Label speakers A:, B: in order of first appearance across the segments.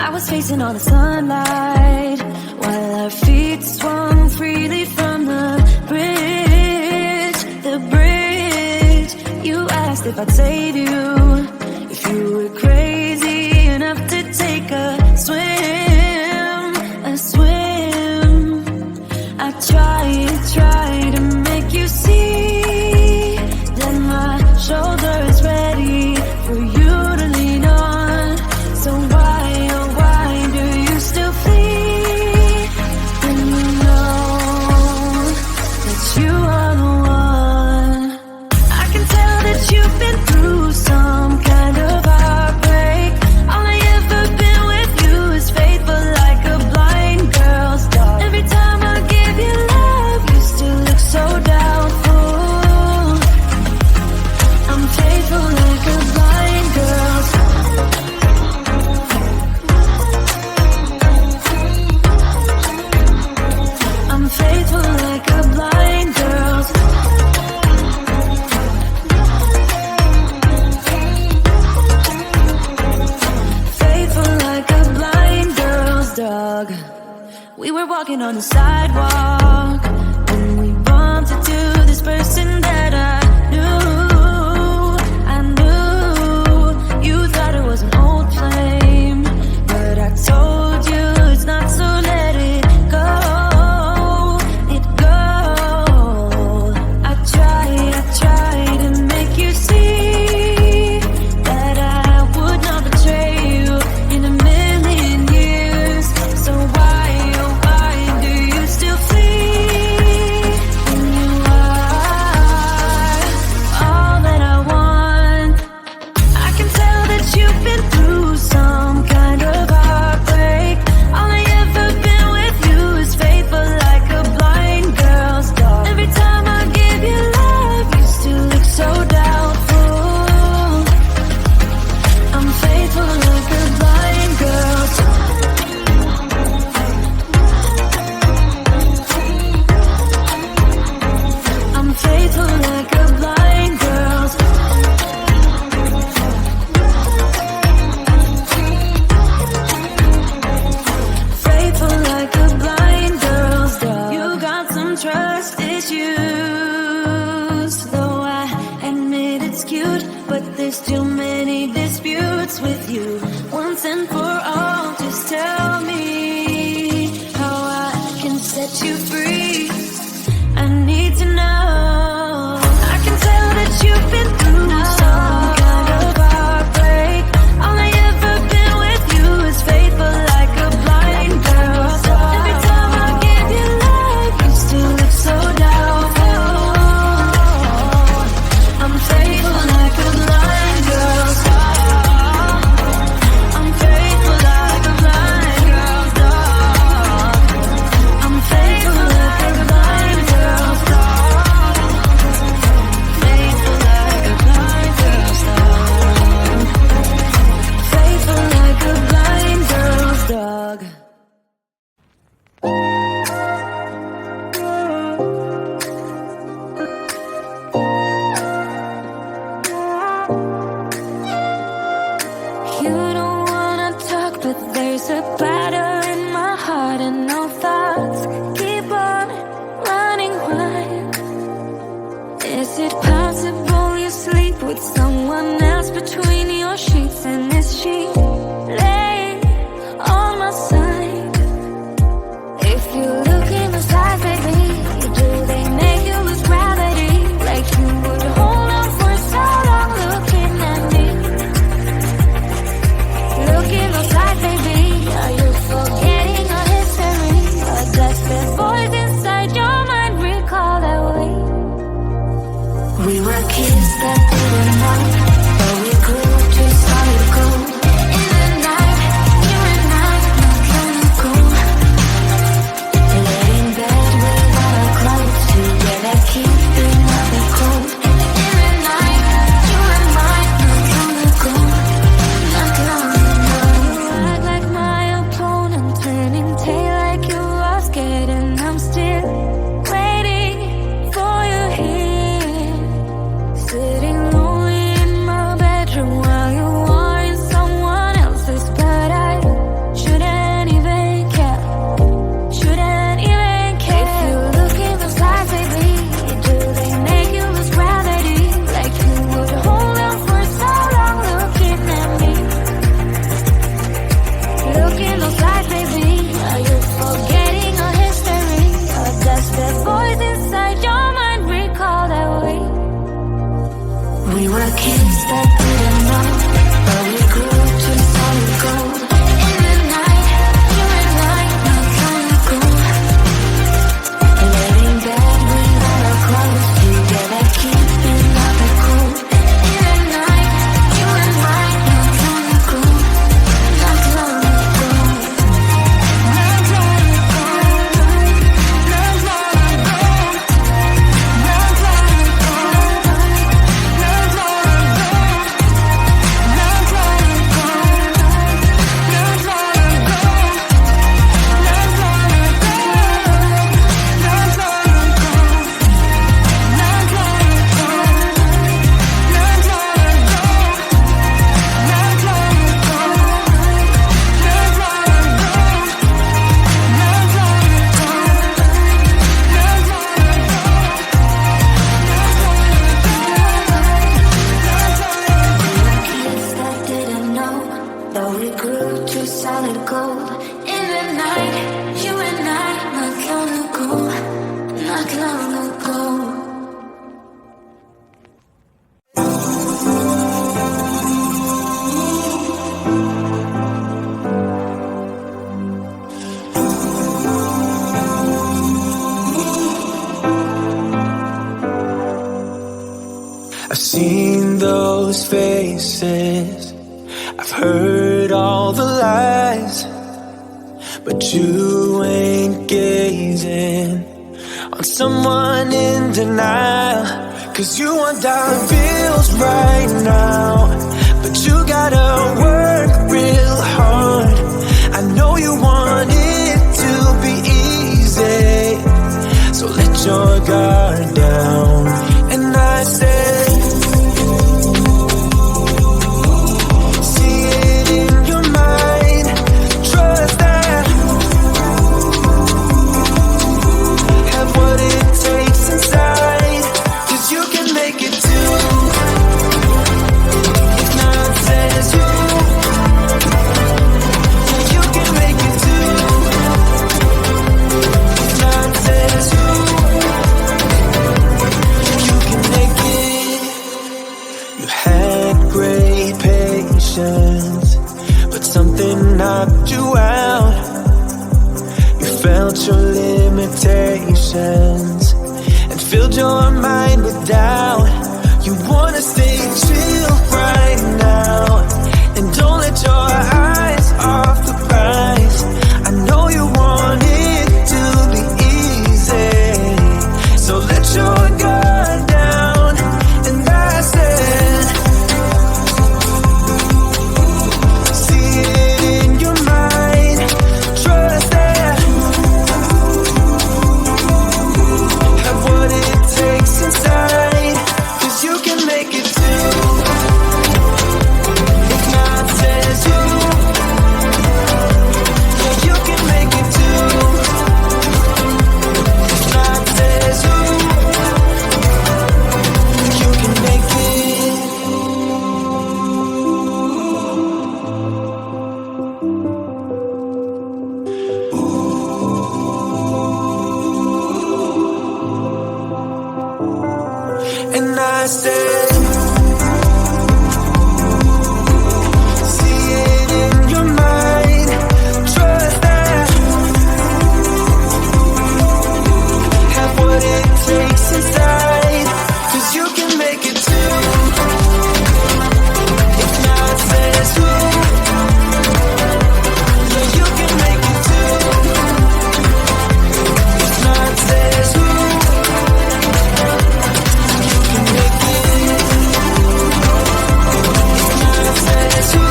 A: I was facing all the sunlight while our feet swung freely from the bridge. The bridge. You asked if I'd save you, if you were crazy enough to take a swim, a swim. I tried to make you see that my shoulder is ready for you to lean on. So why, oh why do you still flee when you know that you are the one? I can tell that you've been through some kind of heartbreak. All I ever been with you is faithful like a blind girl's dog. Every time I give you love, you still look so doubtful. I'm faithful like a blind girl's dog. I'm faithful like a blind girl's dog. Faithful like a blind girl's dog. We were walking on the sidewalk when we bumped into this person that I knew. You thought it was an old flame, but I told you it's not, so let it go. It go. I tried to make you see that I would not betray you in a million years. So why, oh why do you still flee when you are all that I want? I can tell that you've been through some kind of heartbreak. All I ever been with you is faithful like a blind girl's dog. Every time I give you love, you still look so doubtful. I'm faithful like a blind girl's dog. I'm faithful like a blind girl's dog. Faithful like a blind girl's dog. You got some trust issues, though I admit it's cute, but there's too many disputes with you. Once and for all, just tell me how I can set you free. I need to know. I can tell that you've been through some kind of heartbreak. All I ever been with you is faithful like a blind girl's dog. Every time I give you love, you still look so doubtful. I'm faithful like a blind girl's dog. I'm faithful like a blind girl's dog. I'm faithful like a blind girl's dog. Faithful like a blind girl's dog. Faithful like a blind girl's dog. You don't wanna talk, but there's a battle in my heart and no thoughts keep on running wild. Is it possible you sleep with someone else between your sheets, and is she laying on my side? If you look in the stars, baby, do they make you lose gravity? Like you would hold on for so long looking at me. Look in those eyes, baby, are you you to solid gold. In the night, you and I, not long ago, not long ago.
B: I've seen those faces, I've heard all the lies, but you ain't gazing on someone in denial. 'Cause you want dollar bills right now, but you gotta work real hard. I know you want it to be easy, so let your guard down. And I said, see it in your mind, trust that, have what it takes inside, 'cause you can make it too. If not says you, you can make it too. If not says you, you can make it. You had great patience, but something knocked you out. You felt your limitations and filled your mind with doubt. You wanna stay chill right now, and don't let your eyes off the prize. I know you want it to be easy, so let your guard down. And I said, see it in your mind, trust that, have what it takes inside, 'cause you can make it too. If not says you, yeah, you can make it too. If not says you, you can make it. And I said, see it in your mind, trust that, have what it takes inside, 'cause you can make it too. If not says who, yeah, you can make it too. If not says who, you can make it. If not says who,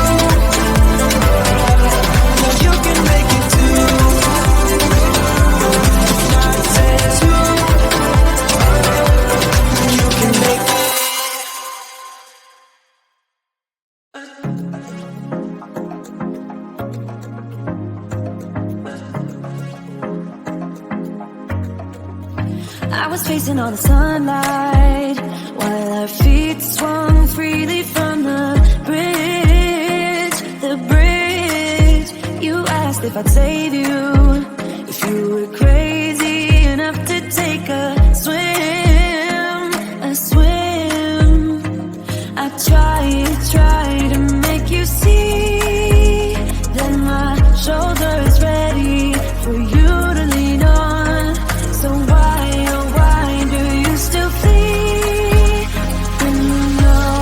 B: yeah, you can make it too. If not says who, you can make it.
A: I was facing all the sunlight while our feet swung freely from the bridge. The bridge. You asked if I'd save you, if you were crazy enough to take a swim, a swim. I tried to make you see that my shoulder is ready for you to lean on. So why, oh why do you still flee when you know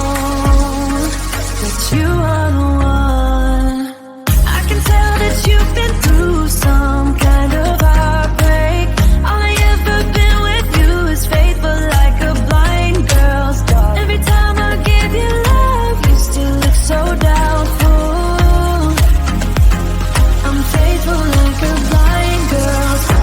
A: that you are the one? I can tell that you've been through some kind of heartbreak. All I ever been with you is faithful like a blind girl's dog. Every time I give you love, you still look so doubtful. I'm faithful like a blind girl's dog.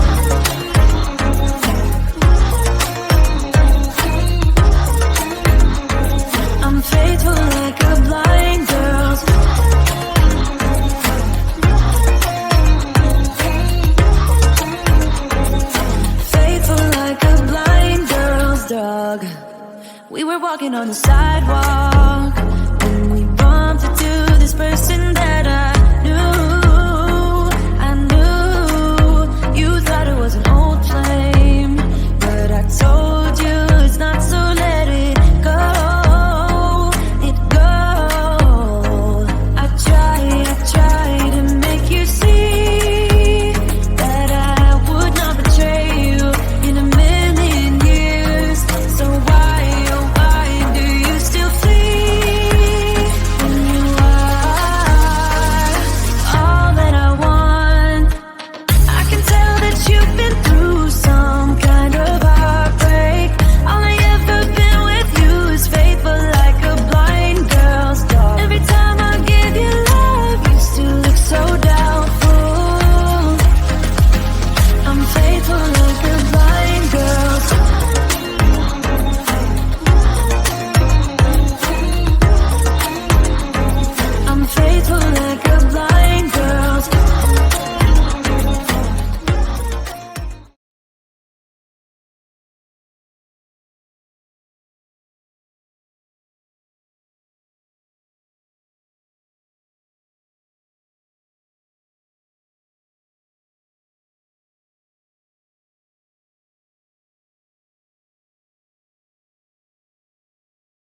A: I'm faithful like a blind girl's faithful like a blind girl's dog. We were walking on the sidewalk when we bumped into this person